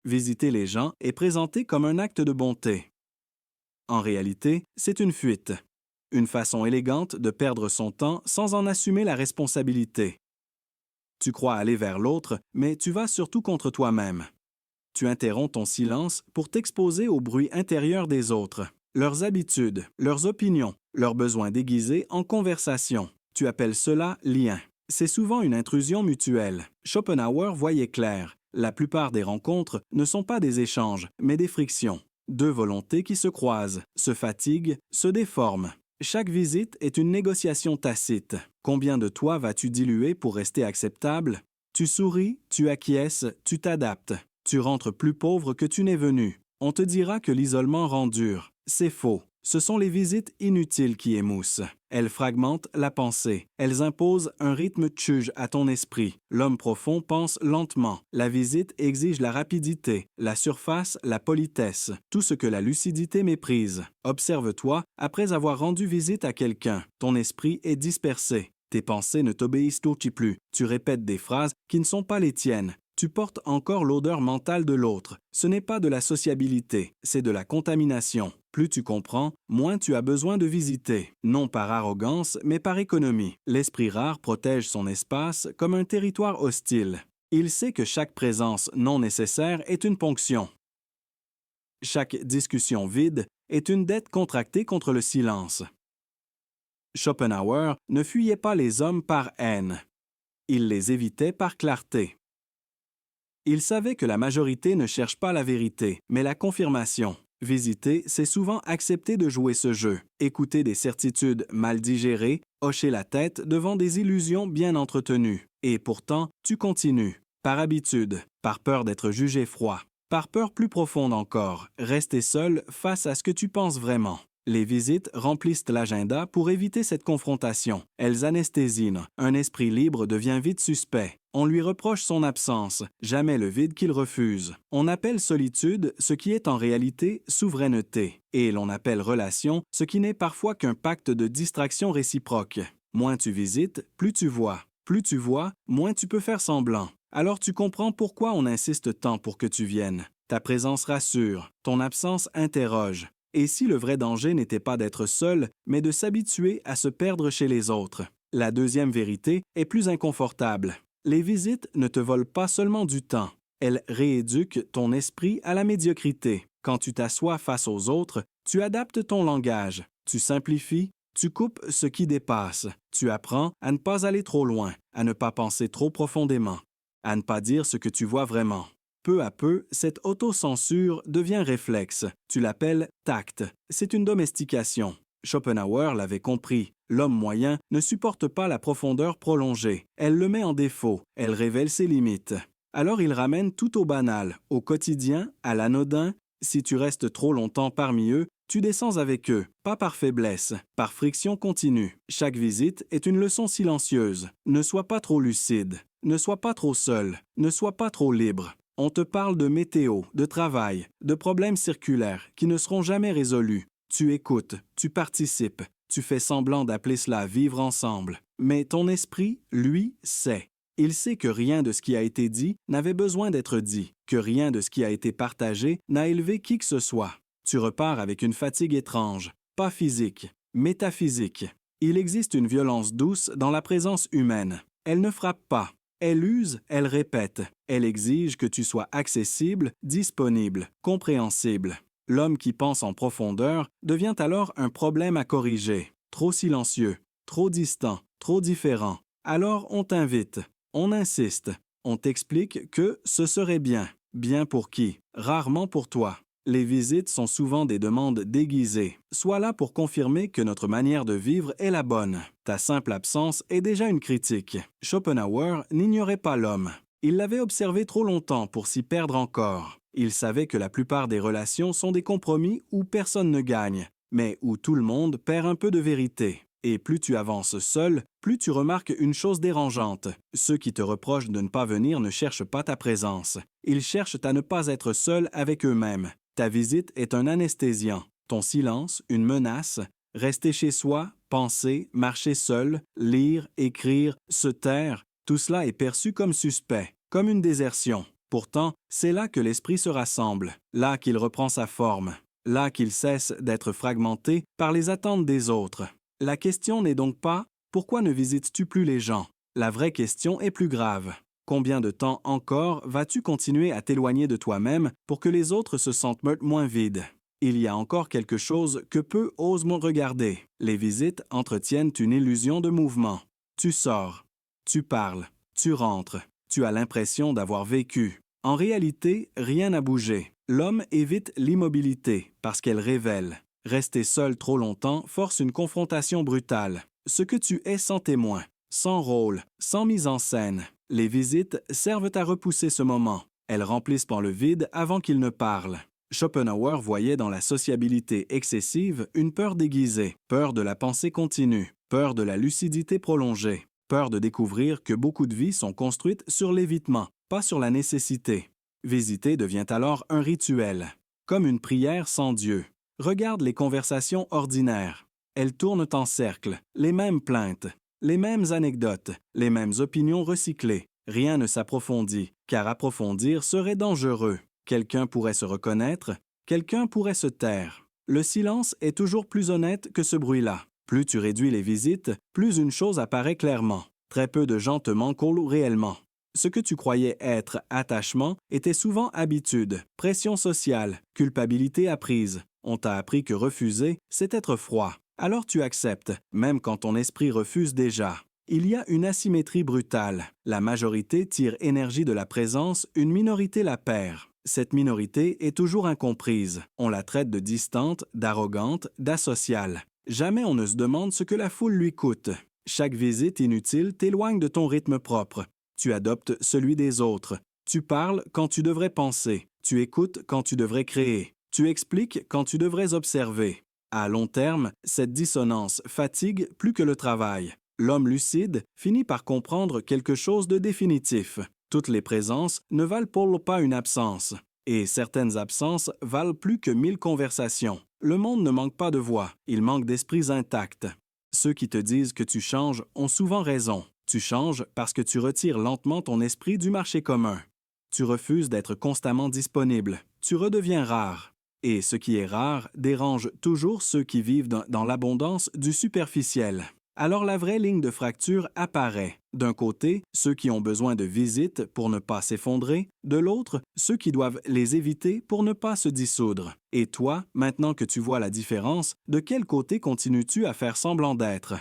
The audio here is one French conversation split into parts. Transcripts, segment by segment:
Visiter les gens est présenté comme un acte de bonté. En réalité, c'est une fuite. Une façon élégante de perdre son temps sans en assumer la responsabilité. Tu crois aller vers l'autre, mais tu vas surtout contre toi-même. Tu interromps ton silence pour t'exposer au bruit intérieur des autres, leurs habitudes, leurs opinions, leurs besoins déguisés en conversation. Tu appelles cela lien. C'est souvent une intrusion mutuelle. Schopenhauer voyait clair. La plupart des rencontres ne sont pas des échanges, mais des frictions. Deux volontés qui se croisent, se fatiguent, se déforment. Chaque visite est une négociation tacite. Combien de toi vas-tu diluer pour rester acceptable? Tu souris, tu acquiesces, tu t'adaptes. Tu rentres plus pauvre que tu n'es venu. On te dira que l'isolement rend dur. C'est faux. Ce sont les visites inutiles qui émoussent. Elles fragmentent la pensée. Elles imposent un rythme tchuge à ton esprit. L'homme profond pense lentement. La visite exige la rapidité, la surface, la politesse, tout ce que la lucidité méprise. Observe-toi après avoir rendu visite à quelqu'un. Ton esprit est dispersé. Tes pensées ne t'obéissent plus. Tu répètes des phrases qui ne sont pas les tiennes. Tu portes encore l'odeur mentale de l'autre. Ce n'est pas de la sociabilité, c'est de la contamination. Plus tu comprends, moins tu as besoin de visiter. Non par arrogance, mais par économie. L'esprit rare protège son espace comme un territoire hostile. Il sait que chaque présence non nécessaire est une ponction. Chaque discussion vide est une dette contractée contre le silence. Schopenhauer ne fuyait pas les hommes par haine. Il les évitait par clarté. Il savait que la majorité ne cherche pas la vérité, mais la confirmation. Visiter, c'est souvent accepter de jouer ce jeu, écouter des certitudes mal digérées, hocher la tête devant des illusions bien entretenues. Et pourtant, tu continues, par habitude, par peur d'être jugé froid, par peur plus profonde encore, rester seul face à ce que tu penses vraiment. Les visites remplissent l'agenda pour éviter cette confrontation. Elles anesthésient. Un esprit libre devient vite suspect. On lui reproche son absence, jamais le vide qu'il refuse. On appelle solitude ce qui est en réalité souveraineté. Et l'on appelle relation ce qui n'est parfois qu'un pacte de distraction réciproque. Moins tu visites, plus tu vois. Plus tu vois, moins tu peux faire semblant. Alors tu comprends pourquoi on insiste tant pour que tu viennes. Ta présence rassure, ton absence interroge. Et si le vrai danger n'était pas d'être seul, mais de s'habituer à se perdre chez les autres? La deuxième vérité est plus inconfortable. Les visites ne te volent pas seulement du temps. Elles rééduquent ton esprit à la médiocrité. Quand tu t'assois face aux autres, tu adaptes ton langage. Tu simplifies, tu coupes ce qui dépasse. Tu apprends à ne pas aller trop loin, à ne pas penser trop profondément, à ne pas dire ce que tu vois vraiment. Peu à peu, cette autocensure devient réflexe. Tu l'appelles tact. C'est une domestication. Schopenhauer l'avait compris. L'homme moyen ne supporte pas la profondeur prolongée. Elle le met en défaut. Elle révèle ses limites. Alors il ramène tout au banal, au quotidien, à l'anodin. Si tu restes trop longtemps parmi eux, tu descends avec eux, pas par faiblesse, par friction continue. Chaque visite est une leçon silencieuse. Ne sois pas trop lucide. Ne sois pas trop seul. Ne sois pas trop libre. On te parle de météo, de travail, de problèmes circulaires qui ne seront jamais résolus. Tu écoutes, tu participes, tu fais semblant d'appeler cela vivre ensemble. Mais ton esprit, lui, sait. Il sait que rien de ce qui a été dit n'avait besoin d'être dit, que rien de ce qui a été partagé n'a élevé qui que ce soit. Tu repars avec une fatigue étrange, pas physique, métaphysique. Il existe une violence douce dans la présence humaine. Elle ne frappe pas. Elle use, elle répète. Elle exige que tu sois accessible, disponible, compréhensible. L'homme qui pense en profondeur devient alors un problème à corriger. Trop silencieux, trop distant, trop différent. Alors on t'invite, on insiste, on t'explique que ce serait bien. Bien pour qui? Rarement pour toi. Les visites sont souvent des demandes déguisées. Sois là pour confirmer que notre manière de vivre est la bonne. Ta simple absence est déjà une critique. Schopenhauer n'ignorait pas l'homme. Il l'avait observé trop longtemps pour s'y perdre encore. Il savait que la plupart des relations sont des compromis où personne ne gagne, mais où tout le monde perd un peu de vérité. Et plus tu avances seul, plus tu remarques une chose dérangeante. Ceux qui te reprochent de ne pas venir ne cherchent pas ta présence. Ils cherchent à ne pas être seuls avec eux-mêmes. Ta visite est un anesthésiant. Ton silence, une menace. Rester chez soi, penser, marcher seul, lire, écrire, se taire, tout cela est perçu comme suspect, comme une désertion. Pourtant, c'est là que l'esprit se rassemble, là qu'il reprend sa forme, là qu'il cesse d'être fragmenté par les attentes des autres. La question n'est donc pas « Pourquoi ne visites-tu plus les gens ?» La vraie question est plus grave. Combien de temps encore vas-tu continuer à t'éloigner de toi-même pour que les autres se sentent moins vides? Il y a encore quelque chose que peu osent regarder. Les visites entretiennent une illusion de mouvement. Tu sors, tu parles, tu rentres, tu as l'impression d'avoir vécu. En réalité, rien n'a bougé. L'homme évite l'immobilité parce qu'elle révèle. Rester seul trop longtemps force une confrontation brutale. Ce que tu es sans témoin, sans rôle, sans mise en scène. Les visites servent à repousser ce moment. Elles remplissent par le vide avant qu'il ne parle. Schopenhauer voyait dans la sociabilité excessive une peur déguisée, peur de la pensée continue, peur de la lucidité prolongée, peur de découvrir que beaucoup de vies sont construites sur l'évitement, pas sur la nécessité. Visiter devient alors un rituel, comme une prière sans Dieu. Regarde les conversations ordinaires. Elles tournent en cercle, les mêmes plaintes, les mêmes anecdotes, les mêmes opinions recyclées. Rien ne s'approfondit, car approfondir serait dangereux. Quelqu'un pourrait se reconnaître, quelqu'un pourrait se taire. Le silence est toujours plus honnête que ce bruit-là. Plus tu réduis les visites, plus une chose apparaît clairement. Très peu de gens te manquent réellement. Ce que tu croyais être attachement était souvent habitude, pression sociale, culpabilité apprise. On t'a appris que refuser, c'est être froid. Alors tu acceptes, même quand ton esprit refuse déjà. Il y a une asymétrie brutale. La majorité tire énergie de la présence, une minorité la perd. Cette minorité est toujours incomprise. On la traite de distante, d'arrogante, d'asociale. Jamais on ne se demande ce que la foule lui coûte. Chaque visite inutile t'éloigne de ton rythme propre. Tu adoptes celui des autres. Tu parles quand tu devrais penser. Tu écoutes quand tu devrais créer. Tu expliques quand tu devrais observer. À long terme, cette dissonance fatigue plus que le travail. L'homme lucide finit par comprendre quelque chose de définitif. Toutes les présences ne valent pas une absence. Et certaines absences valent plus que 1000 conversations. Le monde ne manque pas de voix, il manque d'esprits intacts. Ceux qui te disent que tu changes ont souvent raison. Tu changes parce que tu retires lentement ton esprit du marché commun. Tu refuses d'être constamment disponible. Tu redeviens rare. Et ce qui est rare dérange toujours ceux qui vivent dans l'abondance du superficiel. Alors la vraie ligne de fracture apparaît. D'un côté, ceux qui ont besoin de visites pour ne pas s'effondrer, de l'autre, ceux qui doivent les éviter pour ne pas se dissoudre. Et toi, maintenant que tu vois la différence, de quel côté continues-tu à faire semblant d'être?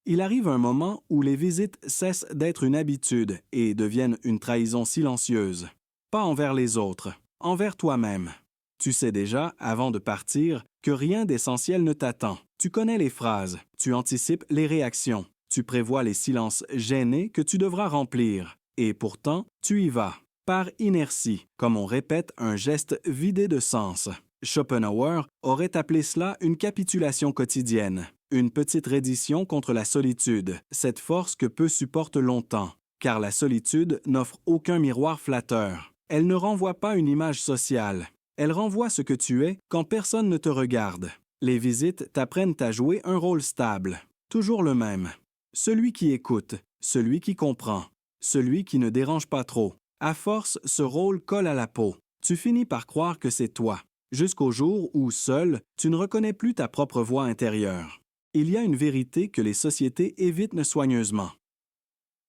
Il arrive un moment où les visites cessent d'être une habitude et deviennent une trahison silencieuse. Pas envers les autres, envers toi-même. Tu sais déjà, avant de partir, que rien d'essentiel ne t'attend. Tu connais les phrases, tu anticipes les réactions, tu prévois les silences gênés que tu devras remplir. Et pourtant, tu y vas, par inertie, comme on répète un geste vidé de sens. Schopenhauer aurait appelé cela une capitulation quotidienne, une petite reddition contre la solitude, cette force que peu supportent longtemps, car la solitude n'offre aucun miroir flatteur. Elle ne renvoie pas une image sociale. Elle renvoie ce que tu es quand personne ne te regarde. Les visites t'apprennent à jouer un rôle stable, toujours le même. Celui qui écoute, celui qui comprend, celui qui ne dérange pas trop. À force, ce rôle colle à la peau. Tu finis par croire que c'est toi, jusqu'au jour où, seul, tu ne reconnais plus ta propre voix intérieure. Il y a une vérité que les sociétés évitent soigneusement.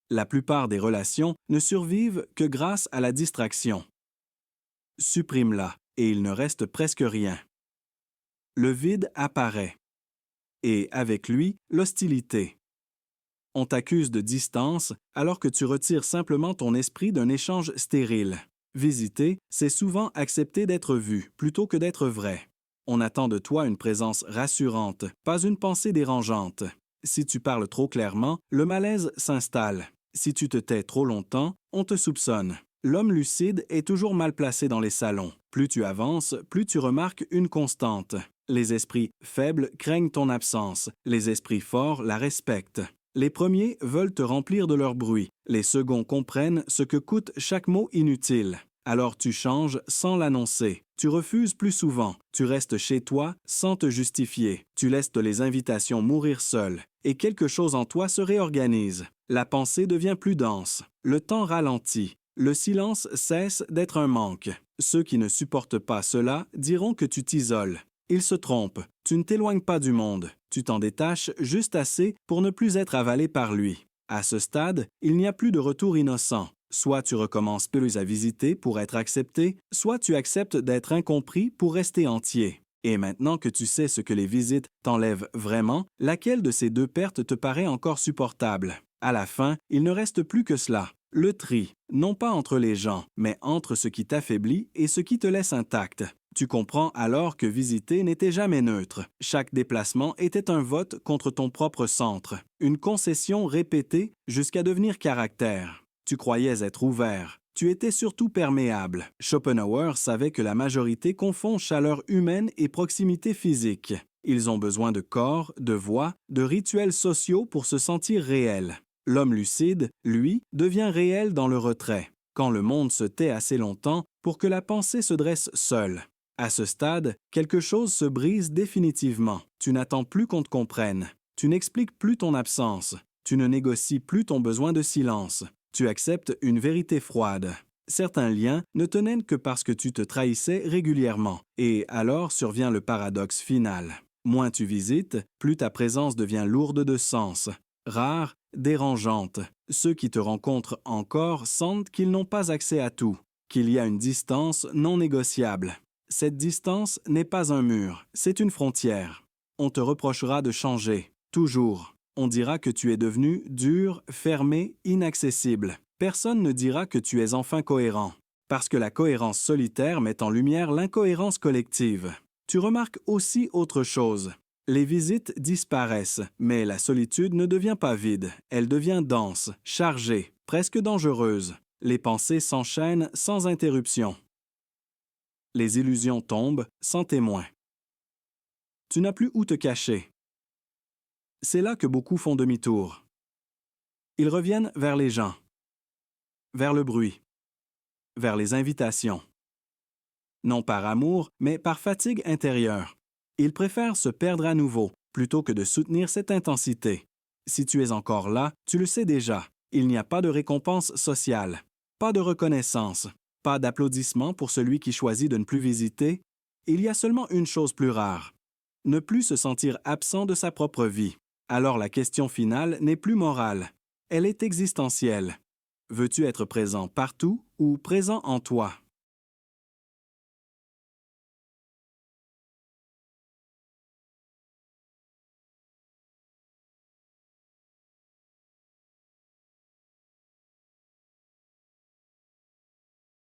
La plupart des relations ne survivent que grâce à la distraction. Supprime-la, et il ne reste presque rien. Le vide apparaît. Et avec lui, l'hostilité. On t'accuse de distance alors que tu retires simplement ton esprit d'un échange stérile. Visiter, c'est souvent accepter d'être vu plutôt que d'être vrai. On attend de toi une présence rassurante, pas une pensée dérangeante. Si tu parles trop clairement, le malaise s'installe. Si tu te tais trop longtemps, on te soupçonne. L'homme lucide est toujours mal placé dans les salons. Plus tu avances, plus tu remarques une constante. Les esprits faibles craignent ton absence. Les esprits forts la respectent. Les premiers veulent te remplir de leur bruit. Les seconds comprennent ce que coûte chaque mot inutile. Alors tu changes sans l'annoncer. Tu refuses plus souvent. Tu restes chez toi sans te justifier. Tu laisses les invitations mourir seules. Et quelque chose en toi se réorganise. La pensée devient plus dense. Le temps ralentit. Le silence cesse d'être un manque. Ceux qui ne supportent pas cela diront que tu t'isoles. Ils se trompent. Tu ne t'éloignes pas du monde. Tu t'en détaches juste assez pour ne plus être avalé par lui. À ce stade, il n'y a plus de retour innocent. Soit tu recommences plus à visiter pour être accepté, soit tu acceptes d'être incompris pour rester entier. Et maintenant que tu sais ce que les visites t'enlèvent vraiment, laquelle de ces deux pertes te paraît encore supportable? À la fin, il ne reste plus que cela. Le tri, non pas entre les gens, mais entre ce qui t'affaiblit et ce qui te laisse intact. Tu comprends alors que visiter n'était jamais neutre. Chaque déplacement était un vote contre ton propre centre, une concession répétée jusqu'à devenir caractère. Tu croyais être ouvert. Tu étais surtout perméable. Schopenhauer savait que la majorité confond chaleur humaine et proximité physique. Ils ont besoin de corps, de voix, de rituels sociaux pour se sentir réels. L'homme lucide, lui, devient réel dans le retrait, quand le monde se tait assez longtemps pour que la pensée se dresse seule. À ce stade, quelque chose se brise définitivement. Tu n'attends plus qu'on te comprenne. Tu n'expliques plus ton absence. Tu ne négocies plus ton besoin de silence. Tu acceptes une vérité froide. Certains liens ne tenaient que parce que tu te trahissais régulièrement. Et alors survient le paradoxe final. Moins tu visites, plus ta présence devient lourde de sens. Rare, dérangeante. Ceux qui te rencontrent encore sentent qu'ils n'ont pas accès à tout, qu'il y a une distance non négociable. Cette distance n'est pas un mur, c'est une frontière. On te reprochera de changer, toujours. On dira que tu es devenu dur, fermé, inaccessible. Personne ne dira que tu es enfin cohérent, parce que la cohérence solitaire met en lumière l'incohérence collective. Tu remarques aussi autre chose. Les visites disparaissent, mais la solitude ne devient pas vide. Elle devient dense, chargée, presque dangereuse. Les pensées s'enchaînent sans interruption. Les illusions tombent sans témoin. Tu n'as plus où te cacher. C'est là que beaucoup font demi-tour. Ils reviennent vers les gens, vers le bruit, vers les invitations. Non par amour, mais par fatigue intérieure. Ils préfèrent se perdre à nouveau, plutôt que de soutenir cette intensité. Si tu es encore là, tu le sais déjà. Il n'y a pas de récompense sociale, pas de reconnaissance, pas d'applaudissement pour celui qui choisit de ne plus visiter. Il y a seulement une chose plus rare. Ne plus se sentir absent de sa propre vie. Alors la question finale n'est plus morale. Elle est existentielle. Veux-tu être présent partout ou présent en toi?